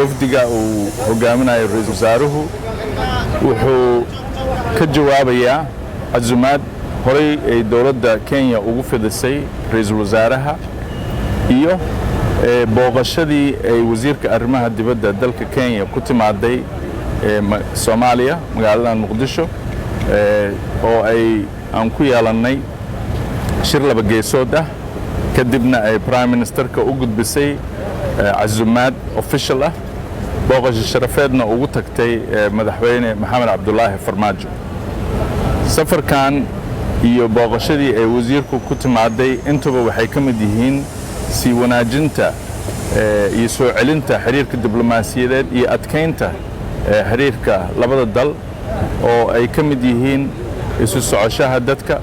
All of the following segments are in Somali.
wafdiga uu hogaaminayo ra'iisul wasaaruhu wuxuu ka jawaabayaa casumaad horay ay dawladda Kenya ugu fidisay ra'iisul wasaaraha iyo booqashadii ay wasiirka arrimaha dibadda dalka Kenya ku timaaday Soomaaliya magaalada Muqdisho oo aan ku yeelanay shir laba geesood ah kadibna ay prime ministerka u gudbisay casumaad official ah booqasho sharafeedna ugu tagtay madaxweyne Maxamed Cabdullaahi Farmaajo safarkan iyo booqashadii ay wasiirku ku timaaday intuba waxay ka mid yihiin si wanaajinta iyo soo celinta xiriirka diblomaasiyadeed iyo adkeynta xiriirka labada dal oo ay ka mid yihiin isu socoshaha dadka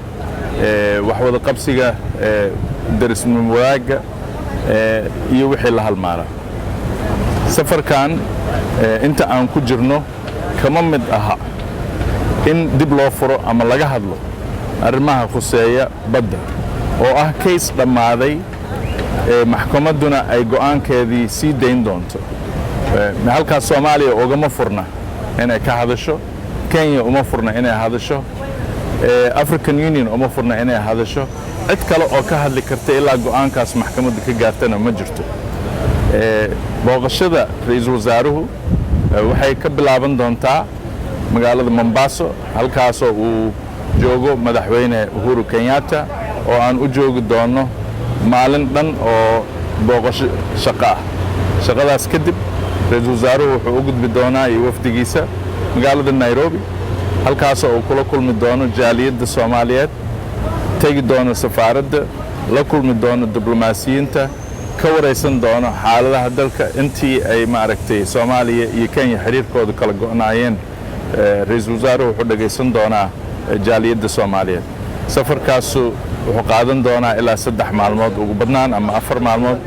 wax wada qabsiga darisnimo wadaagga iyo wixii la halmaara safarkan inta aan ku jirno kama mid aha in dib loo furo ama laga hadlo arrimaha khuseeya badda oo ah case dhammaaday maxkamadduna ay go'aankeedii sii dayn doonto halkaas Soomaaliya ugama furna inay ka hadasho Kenya uma furna inay hadasho African Union uma furna inay hadasho cid kale oo ka hadli karta ilaa go'aankaas maxkamadda ka gaartana ma jirto booqashada ra'iisul wasaaruhu waxay ka bilaaban doontaa magaalada Mombasa halkaas oo uu joogo madaxweyne Uhuru Kenyatta oo aan u joogi doono maalin dhan oo booqasho shaqadaas kadib ra'iisul wasaaruhu wuxuu u gudbi doonaa iyo wafdigiisa magaalada Nairobi halkaas oo kula kulmi doono jaaliyadda Soomaaliyeed tagi doono safaaradda la kulmi doono diblomaasiyiinta ka wareysan doono xaaladaha dalka intii ay maaragtay Soomaaliya iyo Kenya xiriirkooda kala go'naayeen ra'iisul wasaaruhu wuxuu dhageysan doonaa jaaliyadda Soomaaliyeed safarkaas wuxuu qaadan doonaa ilaa 3 maalmood ugu badnaan ama 4 maalmood